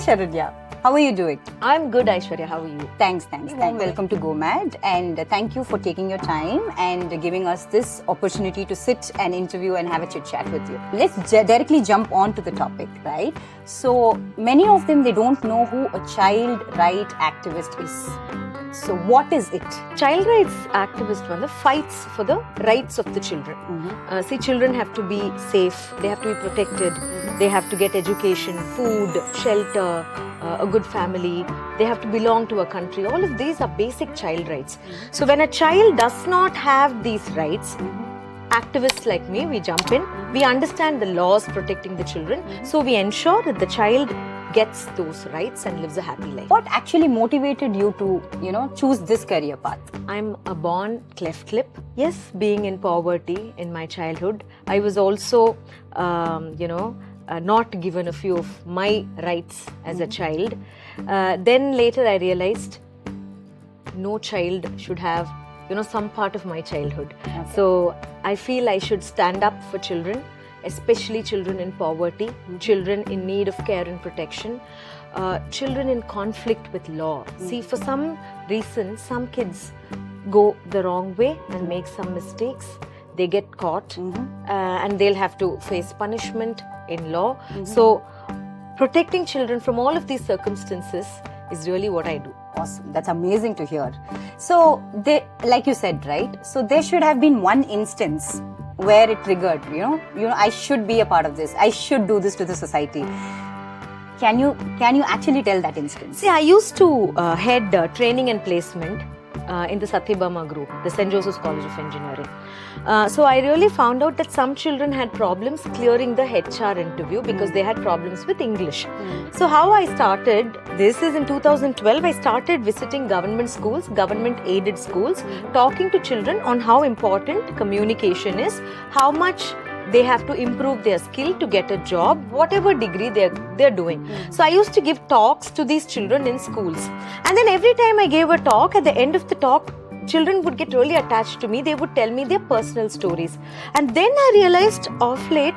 Sharanya. How are you doing? I'm good, Aishwarya. How are you? Thanks. Welcome to M.A.D. and thank you for taking your time and giving us this opportunity to sit and interview and have a chit chat with you. Let's directly jump on to the topic, right? So many of them, they don't know who a child right activist is. So what is it? Child rights activist fights for the rights of the children. See, children have to be safe, they have to be protected, they have to get education, food, shelter, a good family, they have to belong to a country. All of these are basic child rights. So when a child does not have these rights, activists like me, we jump in, we understand the laws protecting the children, so we ensure that the child gets those rights and lives a happy life. What actually motivated you to, choose this career path? I'm a born cleft lip. Yes, being in poverty in my childhood, I was also, not given a few of my rights as a child. Then later I realized no child should have, some part of my childhood. Okay. So I feel I should stand up for children, especially children in poverty, children in need of care and protection, children in conflict with law. See, for some reason, some kids go the wrong way and make some mistakes. They get caught and they'll have to face punishment in law. So protecting children from all of these circumstances is really what I do. Awesome. That's amazing to hear. So, like you said, right? So there should have been one instance where it triggered, I should be a part of this. I should do this to the society. Can you actually tell that instance? See, I used to head training and placement in the Satyabama group, the St. Joseph's College of Engineering. So I really found out that some children had problems clearing the HR interview because they had problems with English. So how I started, this is in 2012, I started visiting government schools, government aided schools, talking to children on how important communication is, how much they have to improve their skill to get a job, whatever degree they're doing. So I used to give talks to these children in schools. And then every time I gave a talk, at the end of the talk, children would get really attached to me. They would tell me their personal stories. And then I realized of late,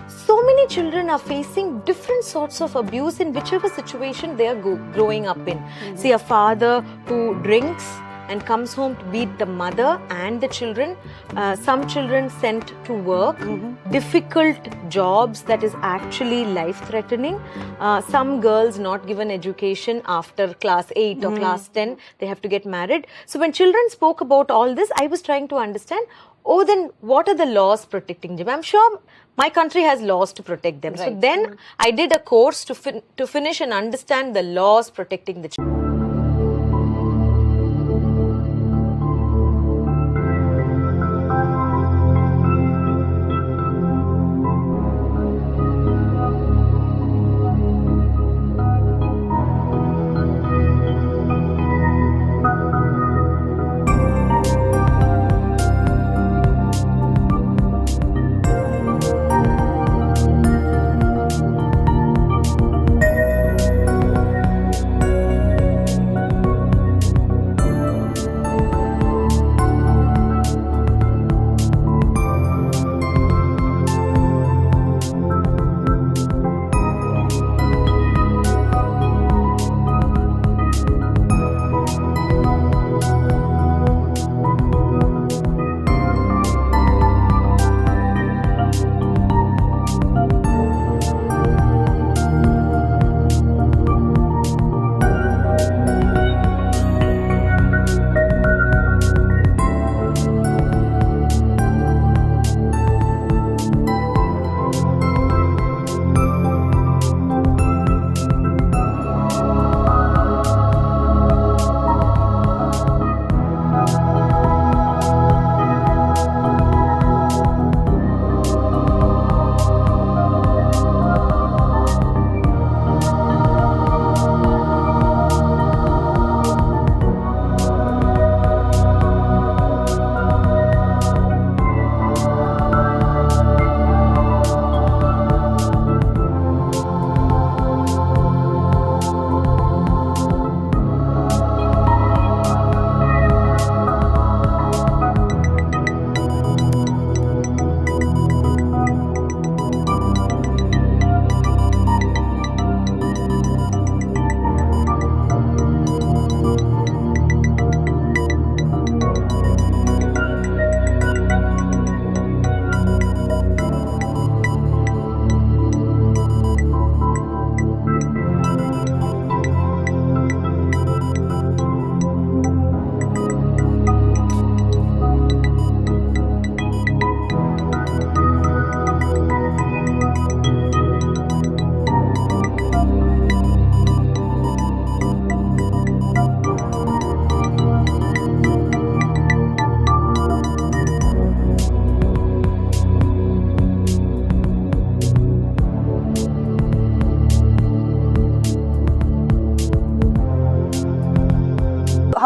so many children are facing different sorts of abuse in whichever situation they are growing up in. See, a father who drinks and comes home to beat the mother and the children. Some children sent to work, difficult jobs that is actually life-threatening. Some girls not given education after class 8 or class 10, they have to get married. So when children spoke about all this, I was trying to understand, then what are the laws protecting them? I'm sure my country has laws to protect them. Right. So then I did a course to finish and understand the laws protecting the children.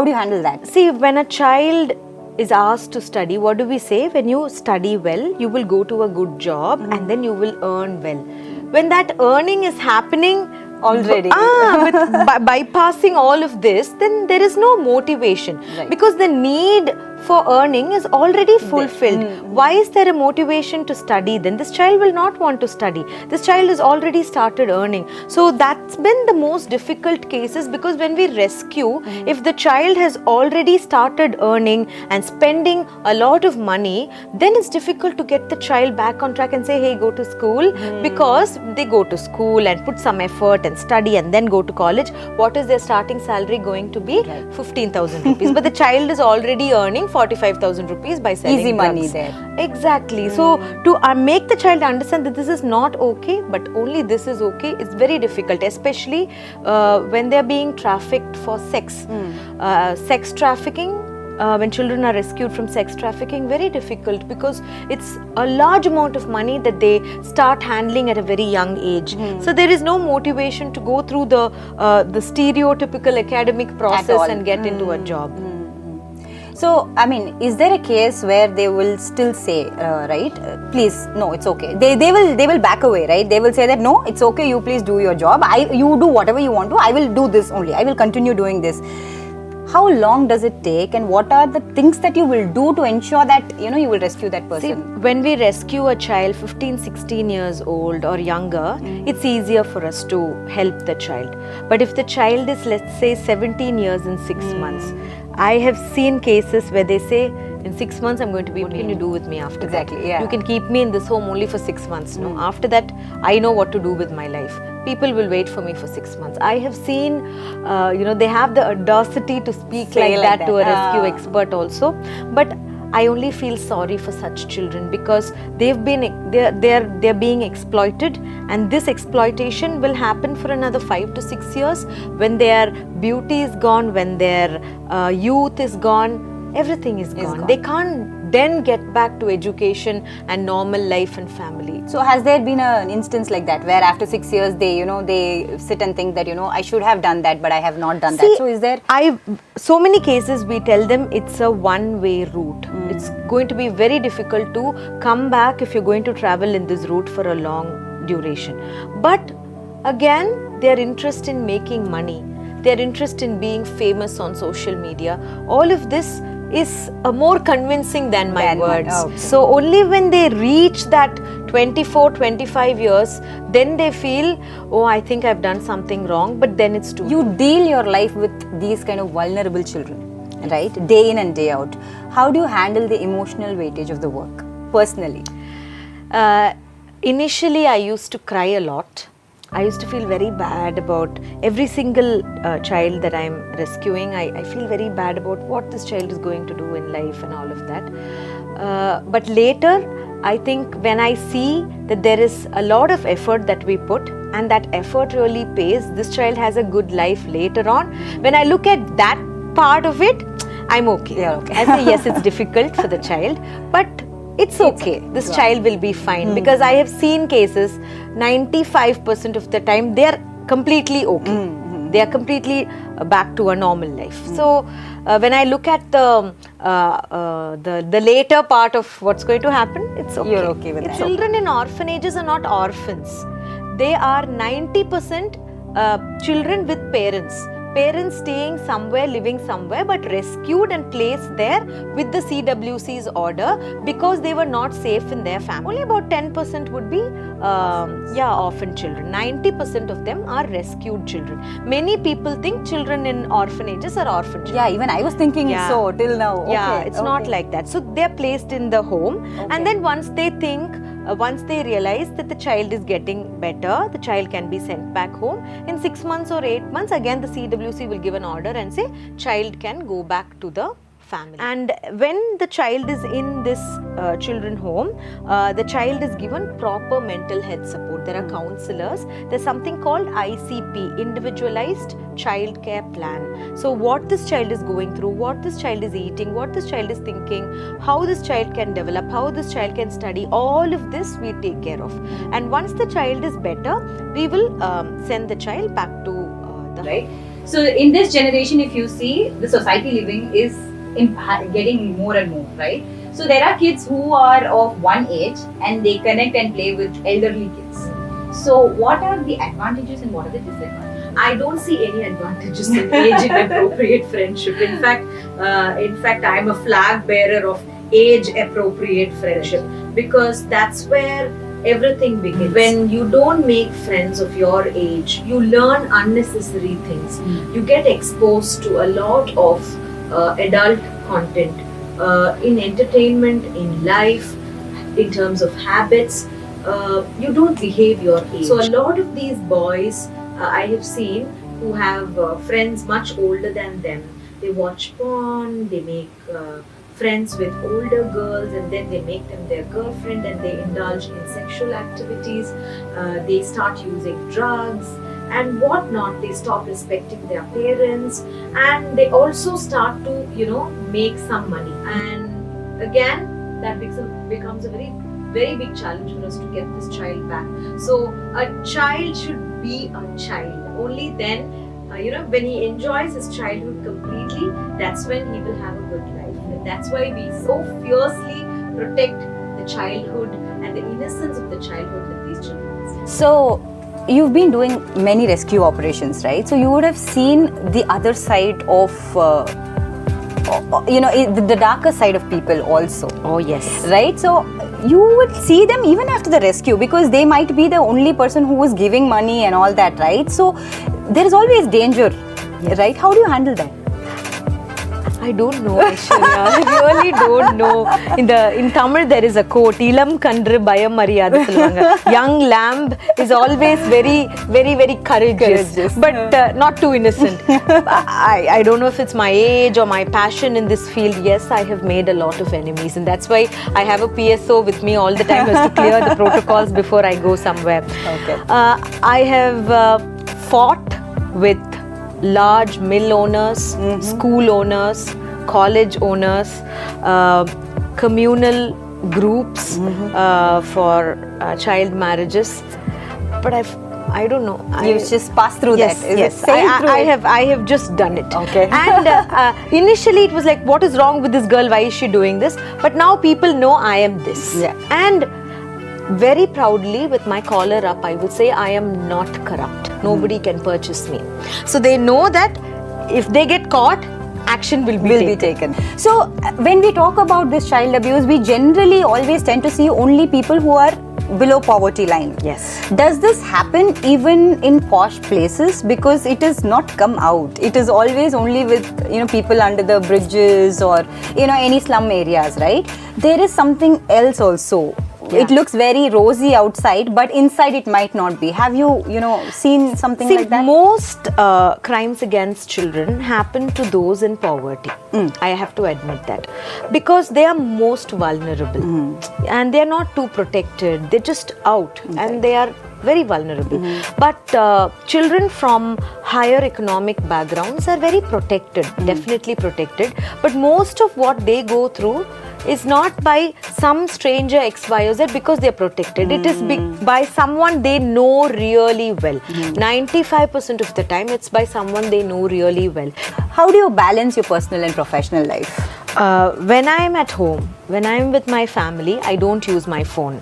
How do you handle that? See, when a child is asked to study, what do we say? When you study well, you will go to a good job and then you will earn well. When that earning is happening already bypassing all of this, then there is no motivation, because the need for earning is already fulfilled. Why is there a motivation to study then? This child will not want to study. This child has already started earning. So that's been the most difficult cases, because when we rescue, if the child has already started earning and spending a lot of money, then it's difficult to get the child back on track and say, hey, go to school, because they go to school and put some effort and study and then go to college. What is their starting salary going to be? 15,000 rupees. But the child is already earning 45,000 rupees by selling easy drugs. money there. Exactly. So to make the child understand that this is not okay, but only this is okay, it's very difficult, especially when they are being trafficked for sex. Sex trafficking, when children are rescued from sex trafficking, very difficult, because it's a large amount of money that they start handling at a very young age. So there is no motivation to go through the stereotypical academic process and get into a job. So, I mean, is there a case where they will still say, right, please, no, it's okay. They will back away, right? They will say that, no, it's okay, you please do your job. You do whatever you want to. I will do this only. I will continue doing this. How long does it take, and what are the things that you will do to ensure that, you will rescue that person? See, when we rescue a child 15, 16 years old or younger, it's easier for us to help the child. But if the child is, let's say, 17 years and 6 months, I have seen cases where they say, in 6 months I'm going to be, what can you do with me after that? Yeah. You can keep me in this home only for 6 months. No, after that I know what to do with my life. People will wait for me for 6 months. I have seen, they have the audacity to speak like that to a rescue expert also. But I only feel sorry for such children, because they're being exploited, and this exploitation will happen for another 5 to 6 years, when their beauty is gone, when their youth is gone, everything is gone. They can't then get back to education and normal life and family. So has there been an instance like that, where after 6 years they sit and think that I should have done that, but I have not done that? So is there? So many cases we tell them it's a one-way route. It's going to be very difficult to come back if you're going to travel in this route for a long duration. But again, their interest in making money, their interest in being famous on social media, all of this is more convincing than my words. So only when they reach that 24, 25 years, then they feel, oh, I think I've done something wrong, but then it's too late. You deal your life with these kind of vulnerable children, right? Day in and day out. How do you handle the emotional weightage of the work, personally? Initially, I used to cry a lot. I used to feel very bad about every single child that I'm rescuing. I feel very bad about what this child is going to do in life and all of that. But later, I think when I see that there is a lot of effort that we put, and that effort really pays, this child has a good life later on. When I look at that part of it, I'm okay. You're okay. I say, yes, it's difficult for the child, but it's okay. This child will be fine, because I have seen cases, 95% of the time they are completely okay. They are completely back to a normal life. So when I look at the later part of what's going to happen, it's okay. You're okay with that. Children in orphanages are not orphans. They are 90% children with parents. Parents staying somewhere, living somewhere, but rescued and placed there with the CWC's order, because they were not safe in their family. Only about 10% would be orphan children. 90% of them are rescued children. Many people think children in orphanages are orphan children. Yeah, even I was thinking so till now. Yeah, it's not like that. So they are placed in the home, and then once they realize that the child is getting better, the child can be sent back home. In 6 months or 8 months, again the CWC will give an order and say child can go back to the family. And when the child is in this children home, the child is given proper mental health support. There are counselors. There's something called ICP, Individualized Child Care Plan. So what this child is going through, what this child is eating, what this child is thinking, how this child can develop, how this child can study, all of this we take care of. And once the child is better, we will send the child back to the right. So in this generation, if you see, the society living is getting more and more, right? So there are kids who are of one age and they connect and play with elderly kids. So what are the advantages and what are the disadvantages? I don't see any advantages in age inappropriate friendship. In fact, I'm a flag bearer of age appropriate friendship, because that's where everything begins. When you don't make friends of your age, you learn unnecessary things. You get exposed to a lot of adult content in entertainment, in life, in terms of habits. You don't behave your age. So a lot of these boys I have seen who have friends much older than them, they watch porn, they make friends with older girls, and then they make them their girlfriend, and they indulge in sexual activities. They start using drugs and whatnot. They stop respecting their parents, and they also start to, make some money. And again, that becomes a very big challenge for us to get this child back. So a child should be a child. Only then, when he enjoys his childhood completely, that's when he will have a good life. And that's why we so fiercely protect the childhood and the innocence of the childhood with these children. So you've been doing many rescue operations, right? So you would have seen the other side of the darker side of people also. Oh yes. Right? So you would see them even after the rescue, because they might be the only person who was giving money and all that, right? So there is always danger, right? How do you handle that? I don't know, Aishwarya. I really don't know. In Tamil there is a quote, Ilam Kandru Bayam Mariyada solluvaanga. Young lamb is always very, very, very courageous. But not too innocent. I don't know if it's my age or my passion in this field. Yes, I have made a lot of enemies, and that's why I have a PSO with me all the time, has to clear the protocols before I go somewhere. Okay. I have fought with large mill owners, school owners, college owners, communal groups for child marriages. But I don't know. You've just passed through that. Yes. I have just done it. Okay. And initially it was like, what is wrong with this girl? Why is she doing this? But now people know I am this. Yeah. And very proudly, with my collar up, I will say I am not corrupt. Nobody can purchase me. So they know that if they get caught, action will be taken. So when we talk about this child abuse, we generally always tend to see only people who are below poverty line. Yes. Does this happen even in posh places? Because it has not come out. It is always only with people under the bridges or any slum areas, right? There is something else also. Yeah. It looks very rosy outside, but inside it might not be. Have you seen something like that? Most crimes against children happen to those in poverty. I have to admit that, because they are most vulnerable and they are not too protected. They're just out and they are very vulnerable. But children from higher economic backgrounds are very protected, definitely protected. But most of what they go through is not by some stranger X, Y or Z, because they are protected. It is by someone they know really well. 95% of the time it's by someone they know really well. How do you balance your personal and professional life? When I am at home, when I am with my family, I don't use my phone.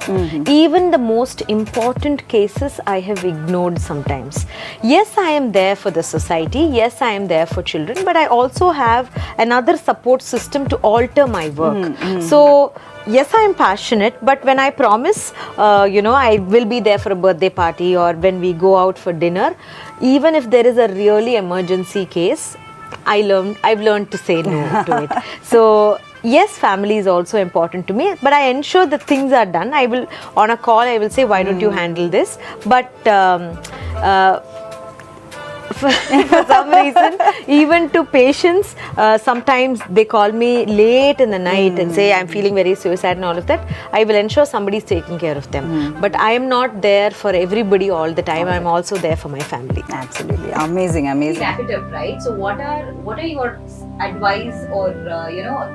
Even the most important cases I have ignored sometimes. Yes, I am there for the society. Yes, I am there for children. But I also have another support system to alter my work. So, yes, I am passionate. But when I promise, I will be there for a birthday party or when we go out for dinner, even if there is a really emergency case, I've learned to say no to it. So yes, family is also important to me, but I ensure that things are done. I will, on a call, I will say, why don't you handle this? But for some reason, even to patients, sometimes they call me late in the night and say, I'm feeling very suicidal and all of that. I will ensure somebody is taking care of them. But I am not there for everybody all the time. I'm also there for my family. Absolutely. Amazing. Wrap it up, right? So what are your advice or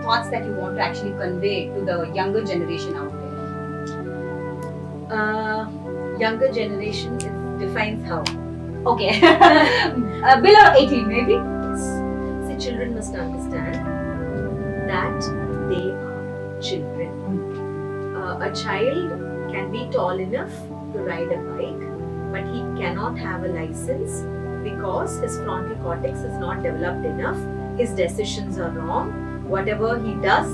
thoughts that you want to actually convey to the younger generation out there? Younger generation defines how? Okay. Below 18 maybe. See, children must understand that they are children. A child can be tall enough to ride a bike, but he cannot have a license because his frontal cortex is not developed enough. His decisions are wrong. Whatever he does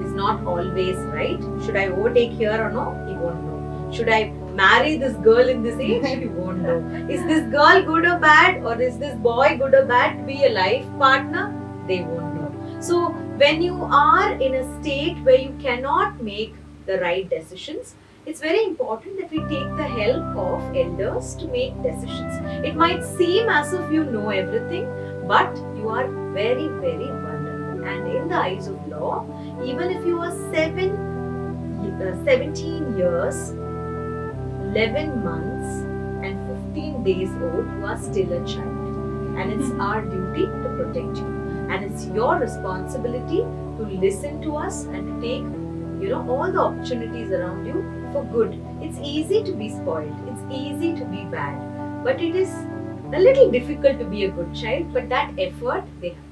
is not always right. Should I overtake here or no? He won't know. Should I marry this girl in this age? He won't know. Is this girl good or bad, or is this boy good or bad to be a life partner? They won't know. So when you are in a state where you cannot make the right decisions, it's very important that we take the help of elders to make decisions. It might seem as if you know everything, but you are very, very vulnerable. And in the eyes of law, even if you are 17 years, 11 months and 15 days old, you are still a child. And it's our duty to protect you. And it's your responsibility to listen to us and to take all the opportunities around you for good. It's easy to be spoiled. It's easy to be bad. But it is a little difficult to be a good child. But that effort they have